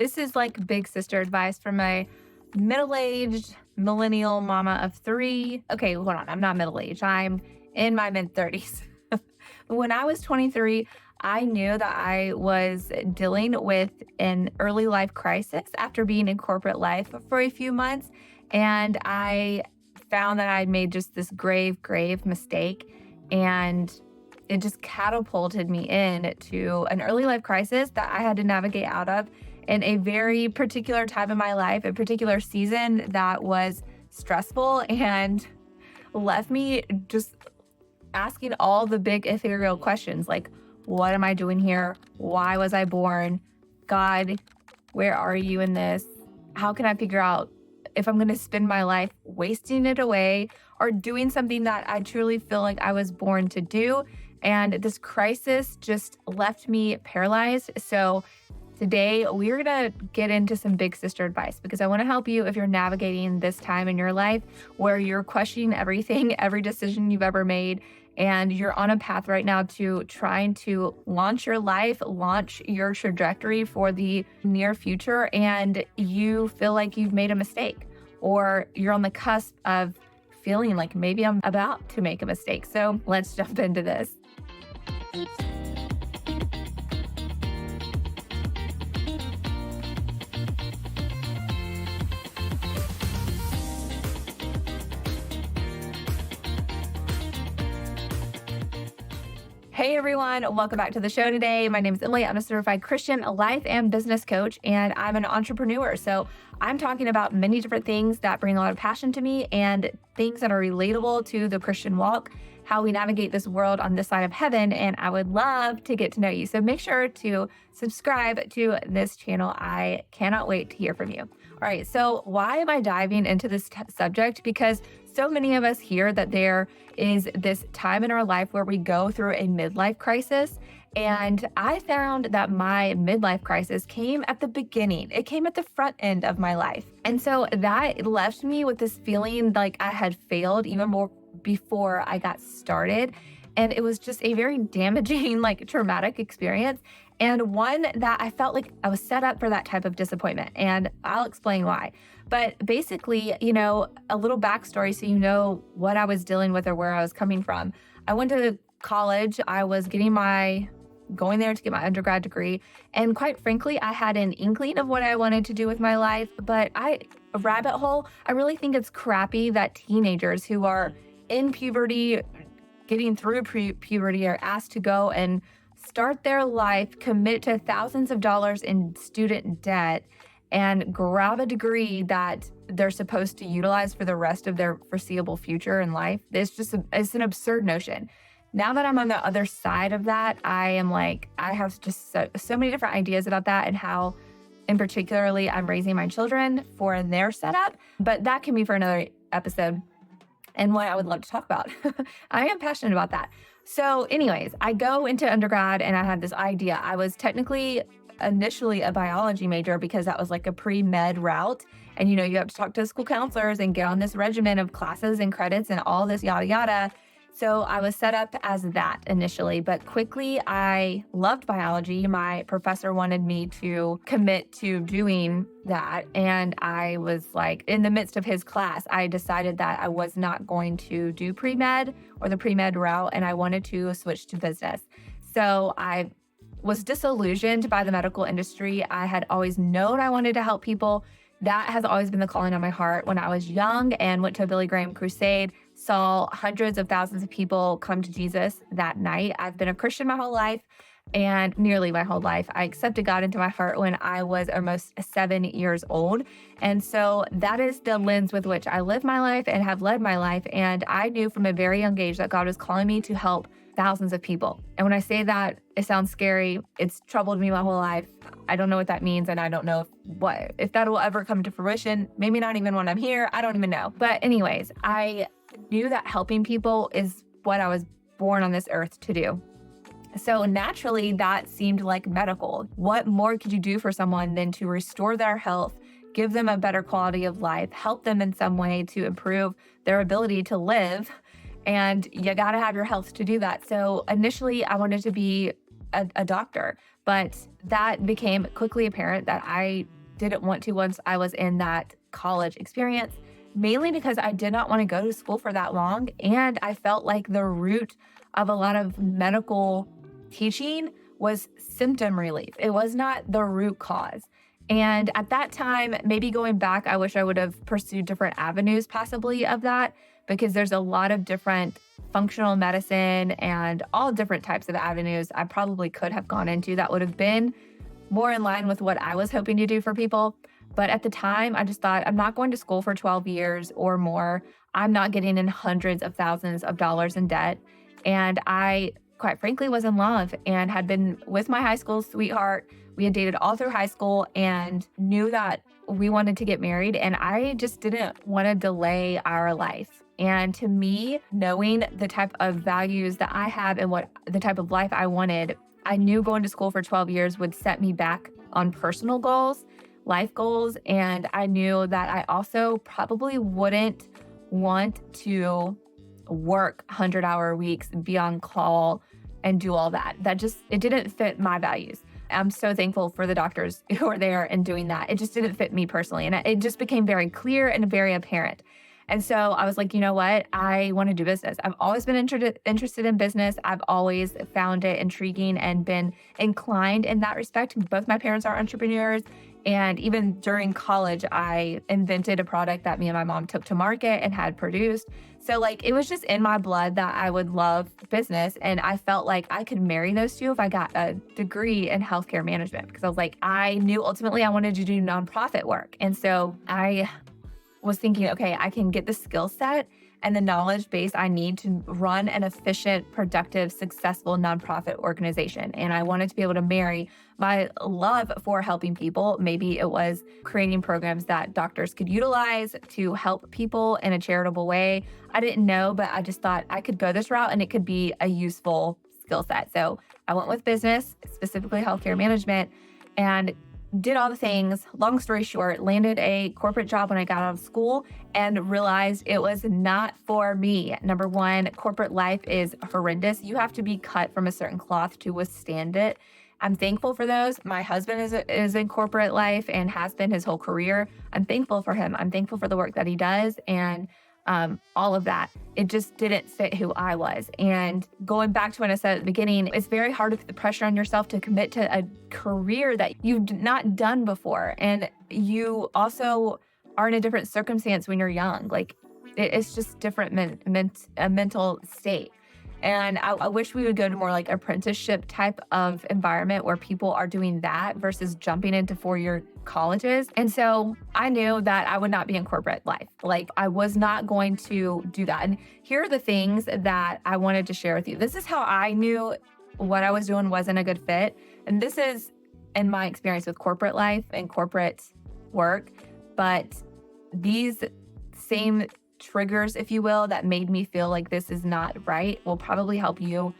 This is like big sister advice from a middle-aged millennial mama of three. Okay, hold on. I'm not middle-aged. I'm in my mid-30s. When I was 23, I knew that I was dealing with an early life crisis after being in corporate life for a few months. And I found that I'd made just this grave mistake. And it just catapulted me into an early life crisis that I had to navigate out of in a very particular time in my life, a particular season that was stressful and left me just asking all the big ethereal questions like, what am I doing here? Why was I born? God, where are you in this? How can I figure out if I'm going to spend my life wasting it away or doing something that I truly feel like I was born to do? And this crisis just left me paralyzed. So today, we're going to get into some big sister advice because I want to help you if you're navigating this time in your life where you're questioning everything, every decision you've ever made, and you're on a path right now to trying to launch your life, launch your trajectory for the near future, and you feel like you've made a mistake or you're on the cusp of feeling like maybe I'm about to make a mistake. So let's jump into this. Hey everyone, welcome back to the show today. My name is Emily. I'm a certified Christian life and business coach, and I'm an entrepreneur. So I'm talking about many different things that bring a lot of passion to me and things that are relatable to the Christian walk, how we navigate this world on this side of heaven. And I would love to get to know you. So make sure to subscribe to this channel. I cannot wait to hear from you. All right, so why am I diving into this subject? Because so many of us hear that there is this time in our life where we go through a midlife crisis. And I found that my midlife crisis came at the beginning. It came at the front end of my life. And so that left me with this feeling like I had failed even more before I got started. And it was just a very damaging, traumatic experience. And one that I felt like I was set up for that type of disappointment. And I'll explain why. But basically, a little backstory so you know what I was dealing with or where I was coming from. I went to college. I was going there to get my undergrad degree. And quite frankly, I had an inkling of what I wanted to do with my life. But a rabbit hole, I really think it's crappy that teenagers who are in puberty, getting through puberty, are asked to go and start their life, commit to thousands of dollars in student debt, and grab a degree that they're supposed to utilize for the rest of their foreseeable future in life. It's an absurd notion. Now that I'm on the other side of that, I have just so many different ideas about that and how, in particularly, I'm raising my children for their setup. But that can be for another episode and what I would love to talk about. I am passionate about that. So anyways, I go into undergrad and I had this idea. I was technically initially a biology major because that was like a pre-med route. And you have to talk to school counselors and get on this regimen of classes and credits and all this yada yada. So I was set up as that initially, but quickly I loved biology. My professor wanted me to commit to doing that. And I was in the midst of his class, I decided that I was not going to do pre-med or the pre-med route, and I wanted to switch to business. So I was disillusioned by the medical industry. I had always known I wanted to help people. That has always been the calling on my heart. When I was young and went to a Billy Graham crusade, saw hundreds of thousands of people come to Jesus that night. I've been a Christian my whole life and nearly my whole life. I accepted God into my heart when I was almost 7 years old. And so that is the lens with which I live my life and have led my life. And I knew from a very young age that God was calling me to help thousands of people. And when I say that, it sounds scary. It's troubled me my whole life. I don't know what that means. And I don't know if that will ever come to fruition. Maybe not even when I'm here. I don't even know. But anyways, I knew that helping people is what I was born on this earth to do. So naturally, that seemed like medical. What more could you do for someone than to restore their health, give them a better quality of life, help them in some way to improve their ability to live? And you got to have your health to do that. So initially, I wanted to be a doctor, But that became quickly apparent that I didn't want to once I was in that college experience, mainly because I did not want to go to school for that long. And I felt like the root of a lot of medical teaching was symptom relief. It was not the root cause. And at that time, maybe going back, I wish I would have pursued different avenues possibly of that, because there's a lot of different functional medicine and all different types of avenues I probably could have gone into that would have been more in line with what I was hoping to do for people. But at the time, I just thought, I'm not going to school for 12 years or more. I'm not getting in hundreds of thousands of dollars in debt. And I, quite frankly, was in love and had been with my high school sweetheart. We had dated all through high school and knew that we wanted to get married. And I just didn't want to delay our life. And to me, knowing the type of values that I have and what the type of life I wanted, I knew going to school for 12 years would set me back on personal goals, life goals. And I knew that I also probably wouldn't want to work 100-hour weeks, be on call, and do all that. It didn't fit my values. I'm so thankful for the doctors who are there and doing that. It just didn't fit me personally. And it just became very clear and very apparent. And so I was like, you know what? I want to do business. I've always been interested in business. I've always found it intriguing and been inclined in that respect. Both my parents are entrepreneurs. And even during college, I invented a product that me and my mom took to market and had produced. So like, it was just in my blood that I would love business. And I felt like I could marry those two if I got a degree in healthcare management, because I was like, I knew ultimately I wanted to do nonprofit work. And so I was thinking, okay, I can get the skill set and the knowledge base I need to run an efficient, productive, successful nonprofit organization. And I wanted to be able to marry my love for helping people. Maybe it was creating programs that doctors could utilize to help people in a charitable way. I didn't know, but I just thought I could go this route and it could be a useful skill set. So I went with business, specifically healthcare management, and did all the things. Long story short, landed a corporate job when I got out of school and realized it was not for me. Number one, corporate life is horrendous. You have to be cut from a certain cloth to withstand it. I'm thankful for those. My husband is in corporate life and has been his whole career. I'm thankful for him. I'm thankful for the work that he does and all of that. It just didn't fit who I was. And going back to what I said at the beginning, it's very hard to put the pressure on yourself to commit to a career that you've not done before. And you also are in a different circumstance when you're young. Like it's just different a mental state. And I wish we would go to more like apprenticeship type of environment where people are doing that versus jumping into 4-year colleges. And so I knew that I would not be in corporate life. Like I was not going to do that. And here are the things that I wanted to share with you. This is how I knew what I was doing wasn't a good fit. And this is in my experience with corporate life and corporate work. But these same triggers, if you will, that made me feel like this is not right will probably help you,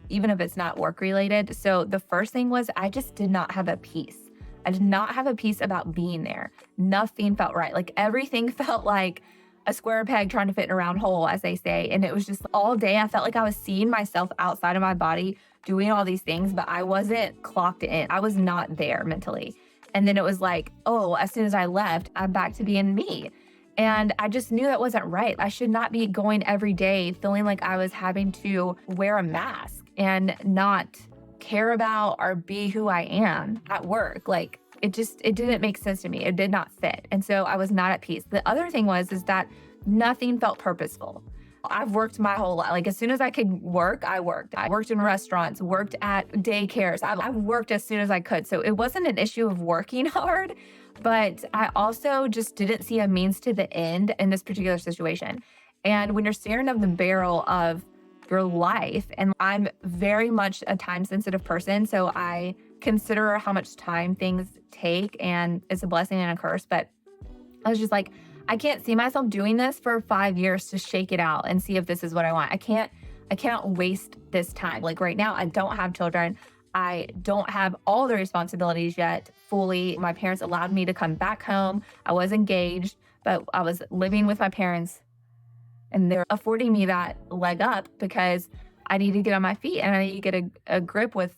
even if it's not work related. So the first thing was I just did not have a peace. I did not have a peace about being there. Nothing felt right. Like everything felt like a square peg trying to fit in a round hole, as they say. And it was just all day. I felt like I was seeing myself outside of my body doing all these things, but I wasn't clocked in. I was not there mentally. And then it was like, oh, as soon as I left, I'm back to being me. And I just knew that wasn't right. I should not be going every day feeling like I was having to wear a mask and not care about or be who I am at work. Like it didn't make sense to me. It did not fit. And so I was not at peace. The other thing is that nothing felt purposeful. I've worked my whole life. Like as soon as I could work, I worked. I worked in restaurants, worked at daycares. I've worked as soon as I could. So it wasn't an issue of working hard, but I also just didn't see a means to the end in this particular situation. And when you're staring down the barrel of your life, and I'm very much a time sensitive person, so I consider how much time things take, and it's a blessing and a curse. But I was just like, I can't see myself doing this for 5 years to shake it out and see if this is what I want. I can't waste this time. Like right now, I don't have children. I don't have all the responsibilities yet fully. My parents allowed me to come back home. I was engaged, but I was living with my parents and they're affording me that leg up because I need to get on my feet and I need to get a grip with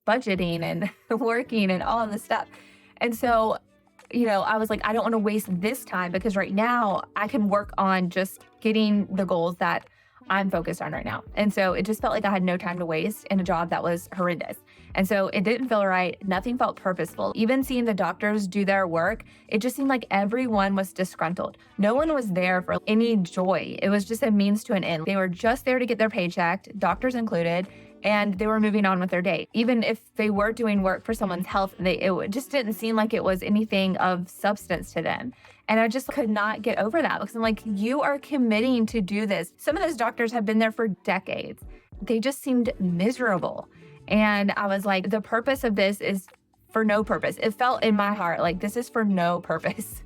budgeting and working and all of this stuff. And so, I was like, I don't want to waste this time because right now I can work on just getting the goals that I'm focused on right now. And so it just felt like I had no time to waste in a job that was horrendous. And so it didn't feel right. Nothing felt purposeful. Even seeing the doctors do their work, it just seemed like everyone was disgruntled. No one was there for any joy. It was just a means to an end. They were just there to get their paycheck, doctors included, and they were moving on with their day. Even if they were doing work for someone's health, it just didn't seem like it was anything of substance to them. And I just could not get over that because I'm like, you are committing to do this. Some of those doctors have been there for decades. They just seemed miserable. And I was like, the purpose of this is for no purpose. It felt in my heart like this is for no purpose.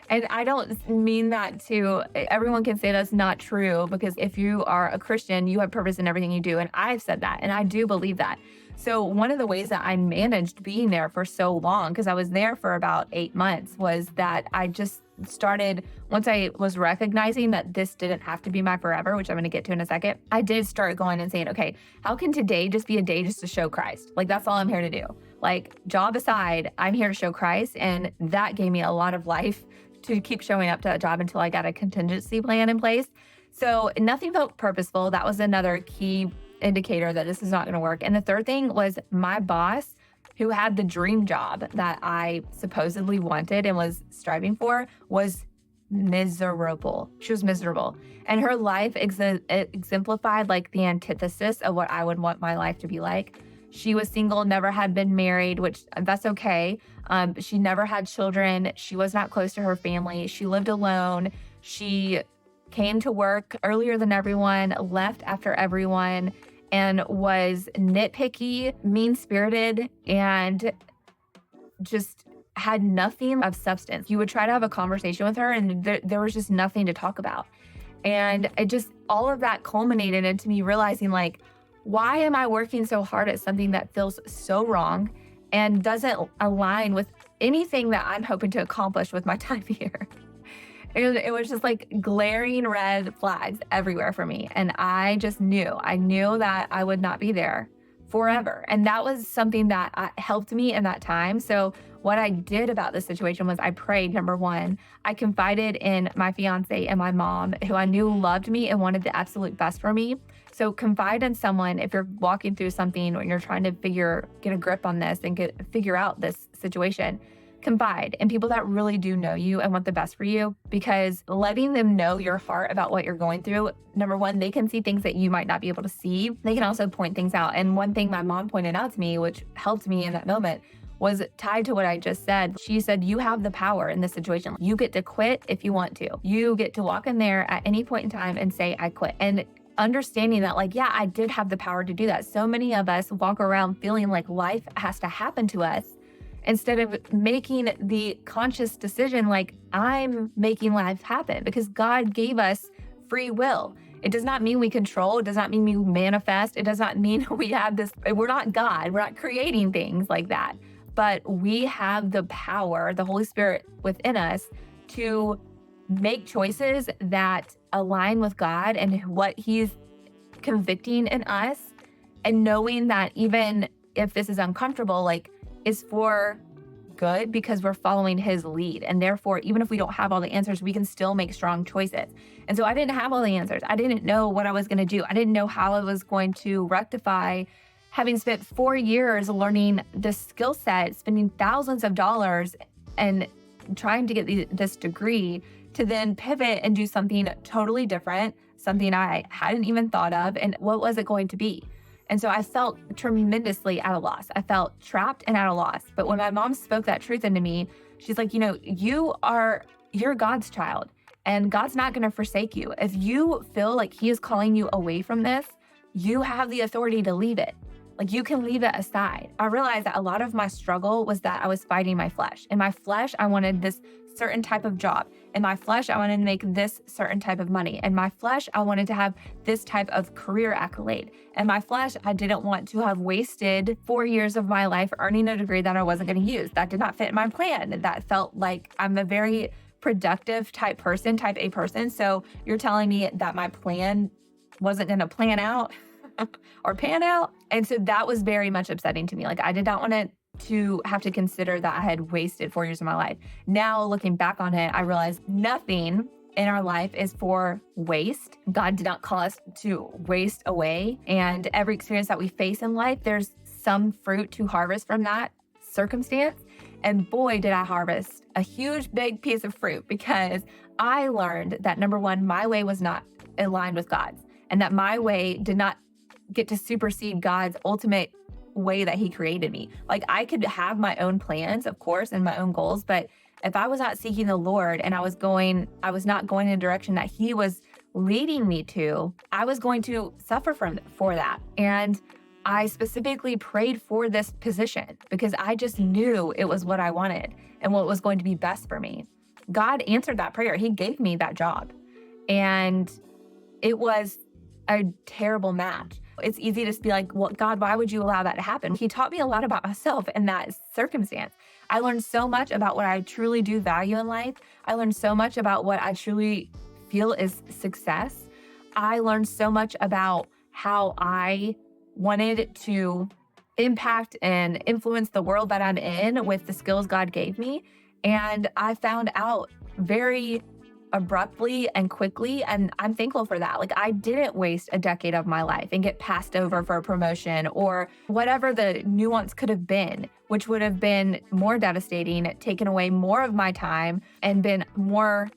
And I don't mean that to, everyone can say that's not true because if you are a Christian, you have purpose in everything you do. And I've said that, and I do believe that. So one of the ways that I managed being there for so long, because I was there for about 8 months, was that I just started, once I was recognizing that this didn't have to be my forever, which I'm going to get to in a second, I did start going and saying, okay, how can today just be a day just to show Christ? Like, that's all I'm here to do. Like, job aside, I'm here to show Christ. And that gave me a lot of life to keep showing up to that job until I got a contingency plan in place. So nothing felt purposeful. That was another key indicator that this is not going to work. And the third thing was my boss, who had the dream job that I supposedly wanted and was striving for, was miserable. She was miserable. And her life exemplified like the antithesis of what I would want my life to be like. She was single, never had been married, which that's okay. She never had children. She was not close to her family. She lived alone. She came to work earlier than everyone, left after everyone, and was nitpicky, mean-spirited, and just had nothing of substance. You would try to have a conversation with her, and there was just nothing to talk about. And it just, all of that culminated into me realizing, like, why am I working so hard at something that feels so wrong and doesn't align with anything that I'm hoping to accomplish with my time here? And it was just like glaring red flags everywhere for me. And I just knew that I would not be there forever. And that was something that helped me in that time. So what I did about this situation was I prayed. Number one, I confided in my fiance and my mom, who I knew loved me and wanted the absolute best for me. So confide in someone if you're walking through something or you're trying to get a grip on this and figure out this situation. Confide in people that really do know you and want the best for you, because letting them know your heart about what you're going through, number one, they can see things that you might not be able to see. They can also point things out. And one thing my mom pointed out to me, which helped me in that moment, was tied to what I just said. She said, you have the power in this situation. You get to quit if you want to. You get to walk in there at any point in time and say, I quit. And understanding that, like, yeah, I did have the power to do that. So many of us walk around feeling like life has to happen to us, instead of making the conscious decision, like, I'm making life happen because God gave us free will. It does not mean we control. It does not mean we manifest. It does not mean we have this, we're not God. We're not creating things like that. But we have the power, the Holy Spirit within us, to make choices that align with God and what He's convicting in us. And knowing that even if this is uncomfortable, like, is for good because we're following His lead. And therefore, even if we don't have all the answers, we can still make strong choices. And so I didn't have all the answers. I didn't know what I was going to do. I didn't know how I was going to rectify having spent 4 years learning this skill set, spending thousands of dollars and trying to get this degree, to then pivot and do something totally different, something I hadn't even thought of. And what was it going to be? And so I felt tremendously at a loss. I felt trapped and at a loss. But when my mom spoke that truth into me, she's like, you're God's child, and God's not going to forsake you. If you feel like He is calling you away from this, you have the authority to leave it. Like, you can leave it aside. I realized that a lot of my struggle was that I was fighting my flesh. In my flesh, I wanted this certain type of job. In my flesh, I wanted to make this certain type of money. In my flesh, I wanted to have this type of career accolade. In my flesh, I didn't want to have wasted 4 years of my life earning a degree that I wasn't going to use. That did not fit in my plan. That felt like I'm a very productive type A person. So you're telling me that my plan wasn't going to plan out? or pan out. And so that was very much upsetting to me. Like I did not want to have to consider that I had wasted 4 years of my life. Now looking back on it, I realized nothing in our life is for waste. God did not call us to waste away. And every experience that we face in life, there's some fruit to harvest from that circumstance. And boy, did I harvest a huge, big piece of fruit, because I learned that number one, my way was not aligned with God's, and that my way did not get to supersede God's ultimate way that he created me. Like I could have my own plans, of course, and my own goals, but if I was not seeking the Lord and I was not going in a direction that he was leading me to, I was going to suffer for that. And I specifically prayed for this position because I just knew it was what I wanted and what was going to be best for me. God answered that prayer. He gave me that job. And it was a terrible match. It's easy to be like, well, God, why would you allow that to happen? He taught me a lot about myself in that circumstance. I learned so much about what I truly do value in life. I learned so much about what I truly feel is success. I learned so much about how I wanted to impact and influence the world that I'm in with the skills God gave me. And I found out very abruptly and quickly, and I'm thankful for that. Like I didn't waste a decade of my life and get passed over for a promotion or whatever the nuance could have been, which would have been more devastating, taken away more of my time and been more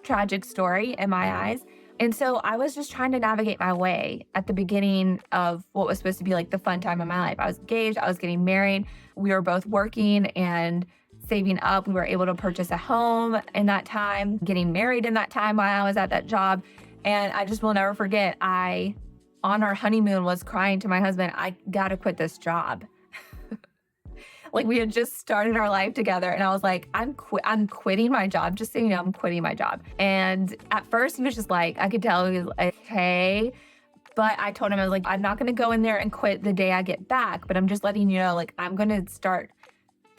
tragic story in my eyes. And so I was just trying to navigate my way at the beginning of what was supposed to be like the fun time of my life. I was engaged, I was getting married, we were both working and saving up. We were able to purchase a home in that time, getting married in that time while I was at that job. And I just will never forget, on our honeymoon, was crying to my husband, I gotta quit this job. Like we had just started our life together. And I was like, I'm quitting my job. Just so you know, I'm quitting my job. And at first he was just like, I could tell he was like, okay. But I told him, I was like, I'm not going to go in there and quit the day I get back, but I'm just letting you know, like, I'm going to start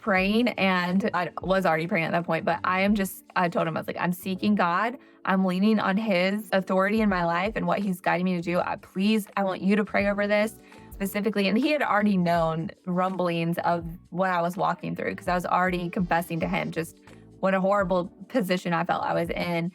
praying. And I was already praying at that point, but I told him, I was like, I'm seeking God. I'm leaning on his authority in my life and what he's guiding me to do. I want you to pray over this specifically. And he had already known rumblings of what I was walking through, because I was already confessing to him just what a horrible position I felt I was in.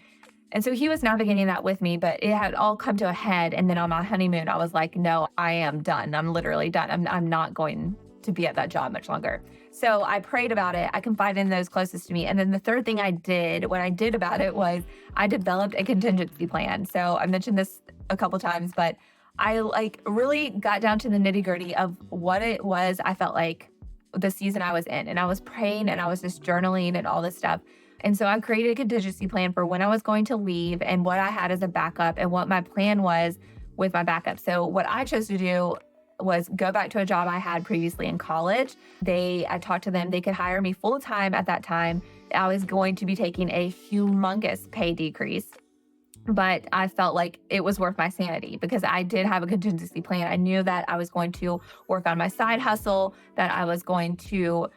And so he was navigating that with me, but it had all come to a head. And then on my honeymoon, I was like, no, I am done. I'm literally done. I'm not going to be at that job much longer. So I prayed about it. I confided in those closest to me. And then the third thing what I did about it was I developed a contingency plan. So I mentioned this a couple times, but I really got down to the nitty gritty of what it was I felt like the season I was in. And I was praying and I was just journaling and all this stuff. And so I created a contingency plan for when I was going to leave and what I had as a backup and what my plan was with my backup. So what I chose to do was go back to a job I had previously in college. I talked to them, they could hire me full time at that time. I was going to be taking a humongous pay decrease, but I felt like it was worth my sanity because I did have a contingency plan. I knew that I was going to work on my side hustle, that I was going to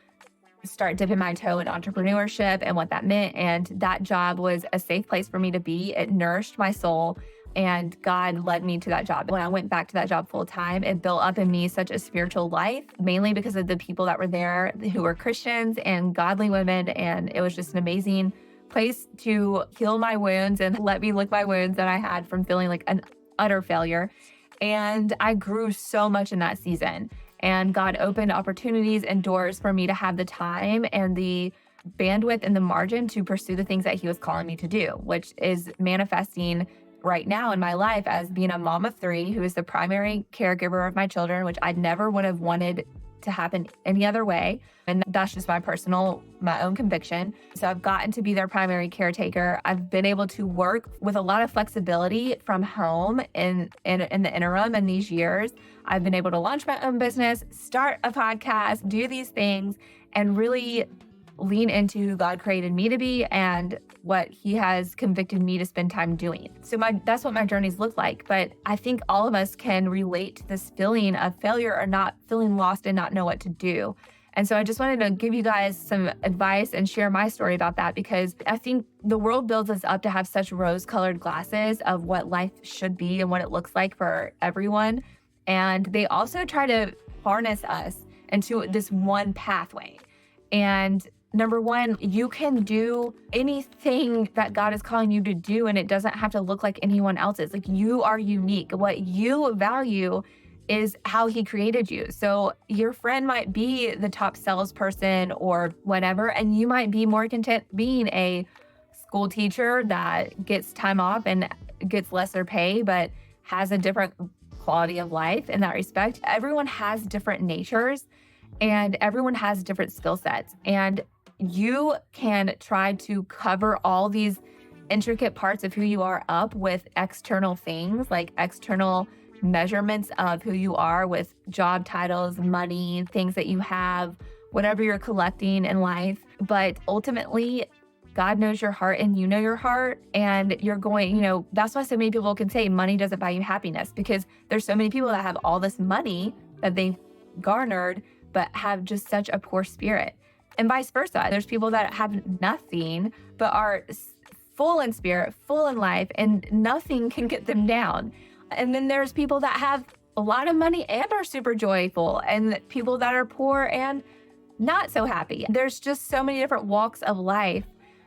start dipping my toe in entrepreneurship and what that meant. And that job was a safe place for me to be. It nourished my soul. And God led me to that job. When I went back to that job full time, it built up in me such a spiritual life, mainly because of the people that were there who were Christians and godly women. And it was just an amazing place to heal my wounds and let me lick my wounds that I had from feeling like an utter failure. And I grew so much in that season. And God opened opportunities and doors for me to have the time and the bandwidth and the margin to pursue the things that he was calling me to do, which is manifesting right now in my life as being a mom of 3 who is the primary caregiver of my children, which I never would have wanted to happen any other way. And that's just my own conviction. So I've gotten to be their primary caretaker. I've been able to work with a lot of flexibility from home in the interim in these years. I've been able to launch my own business, start a podcast, do these things, and really lean into who God created me to be and what he has convicted me to spend time doing. So that's what my journeys look like. But I think all of us can relate to this feeling of failure or not feeling lost and not know what to do. And so I just wanted to give you guys some advice and share my story about that, because I think the world builds us up to have such rose-colored glasses of what life should be and what it looks like for everyone. And they also try to harness us into this one pathway. And number one, you can do anything that God is calling you to do, and it doesn't have to look like anyone else's. Like, you are unique. What you value is how he created you. So your friend might be the top salesperson or whatever, and you might be more content being a school teacher that gets time off and gets lesser pay, but has a different quality of life in that respect. Everyone has different natures and everyone has different skill sets. And you can try to cover all these intricate parts of who you are up with external things, like external measurements of who you are with job titles, money, things that you have, whatever you're collecting in life. But ultimately, God knows your heart and you know your heart, and you're going, that's why so many people can say money doesn't buy you happiness, because there's so many people that have all this money that they've garnered, but have just such a poor spirit. And vice versa. There's people that have nothing, but are full in spirit, full in life, and nothing can get them down. And then there's people that have a lot of money and are super joyful, and people that are poor and not so happy. There's just so many different walks of life.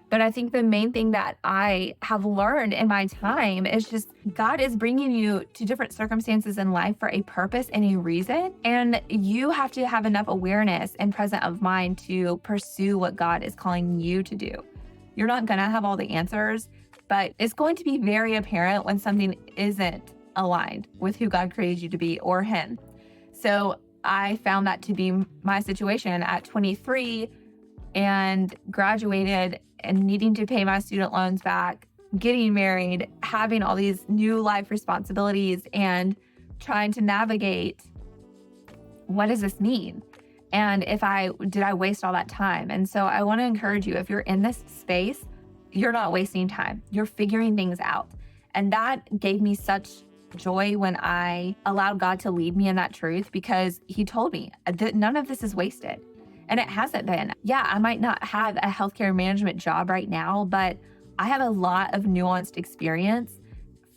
But I think the main thing that I have learned in my time is just God is bringing you to different circumstances in life for a purpose and a reason. And you have to have enough awareness and presence of mind to pursue what God is calling you to do. You're not going to have all the answers, but it's going to be very apparent when something isn't aligned with who God created you to be or Him. So I found that to be my situation at 23 and graduated and needing to pay my student loans back, getting married, having all these new life responsibilities, and trying to navigate, what does this mean? And did I waste all that time? And so I want to encourage you, if you're in this space, you're not wasting time. You're figuring things out. And that gave me such joy when I allowed God to lead me in that truth, because He told me that none of this is wasted. And it hasn't been. Yeah, I might not have a healthcare management job right now, but I have a lot of nuanced experience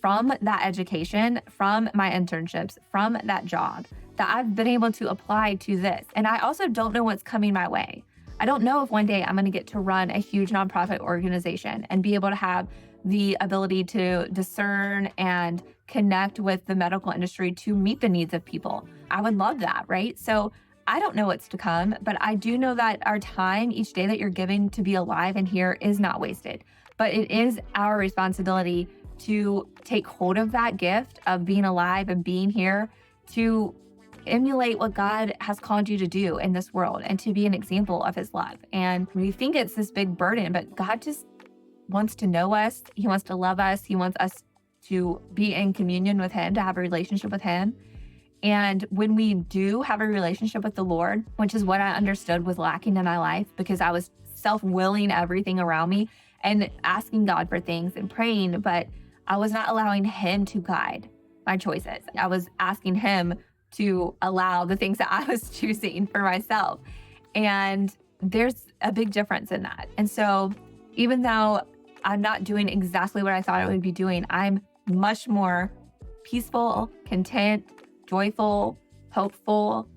from that education, from my internships, from that job that I've been able to apply to this. And I also don't know what's coming my way. I don't know if one day I'm going to get to run a huge nonprofit organization and be able to have the ability to discern and connect with the medical industry to meet the needs of people. I would love that, right? So I don't know what's to come, but I do know that our time each day that you're given to be alive and here is not wasted. But it is our responsibility to take hold of that gift of being alive and being here, to emulate what God has called you to do in this world and to be an example of His love. And we think it's this big burden, but God just wants to know us. He wants to love us. He wants us to be in communion with Him, to have a relationship with Him. And when we do have a relationship with the Lord, which is what I understood was lacking in my life, because I was self-willing everything around me and asking God for things and praying, but I was not allowing Him to guide my choices. I was asking Him to allow the things that I was choosing for myself. And there's a big difference in that. And so even though I'm not doing exactly what I thought I would be doing, I'm much more peaceful, content, joyful, hopeful.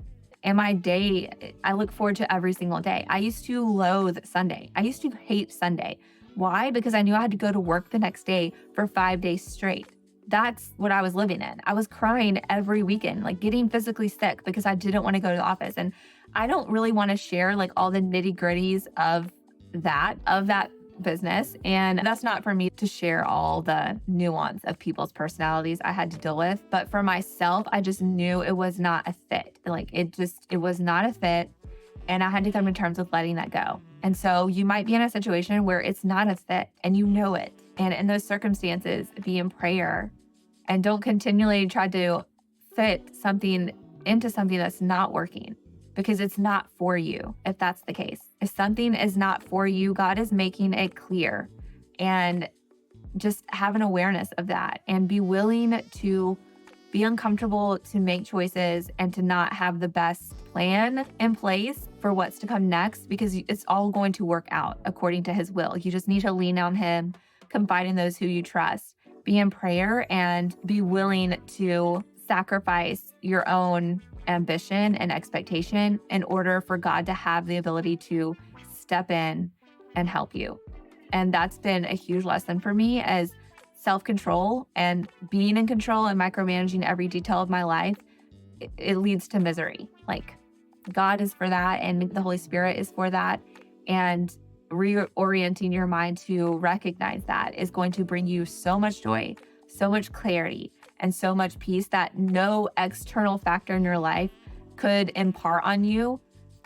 And my day, I look forward to every single day. I used to loathe Sunday. I used to hate Sunday. Why? Because I knew I had to go to work the next day for 5 days straight. That's what I was living in. I was crying every weekend, like getting physically sick because I didn't want to go to the office. And I don't really want to share like all the nitty gritties of that business. And that's not for me to share all the nuance of people's personalities I had to deal with. But for myself, I just knew it was not a fit. Like it was not a fit. And I had to come to terms with letting that go. And so you might be in a situation where it's not a fit and you know it. And in those circumstances, be in prayer and don't continually try to fit something into something that's not working, because it's not for you if that's the case. If something is not for you, God is making it clear. And just have an awareness of that and be willing to be uncomfortable, to make choices and to not have the best plan in place for what's to come next, because it's all going to work out according to His will. You just need to lean on Him, confide in those who you trust, be in prayer, and be willing to sacrifice your own ambition and expectation in order for God to have the ability to step in and help you. And that's been a huge lesson for me as self-control and being in control and micromanaging every detail of my life. It leads to misery. Like, God is for that, and the Holy Spirit is for that. And reorienting your mind to recognize that is going to bring you so much joy, so much clarity, and so much peace that no external factor in your life could impart on you.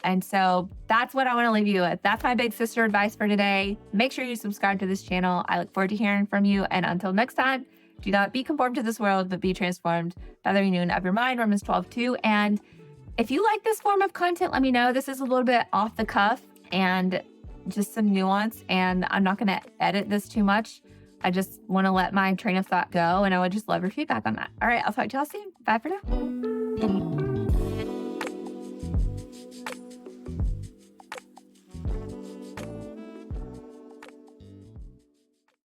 And so that's what I want to leave you with. That's my big sister advice for today. Make sure you subscribe to this channel. I look forward to hearing from you. And until next time, do not be conformed to this world, but be transformed by the renewing of your mind, Romans 12:2. And if you like this form of content, let me know. This is a little bit off the cuff and just some nuance, and I'm not going to edit this too much. I just want to let my train of thought go, and I would just love your feedback on that. All right, I'll talk to y'all soon. Bye for now.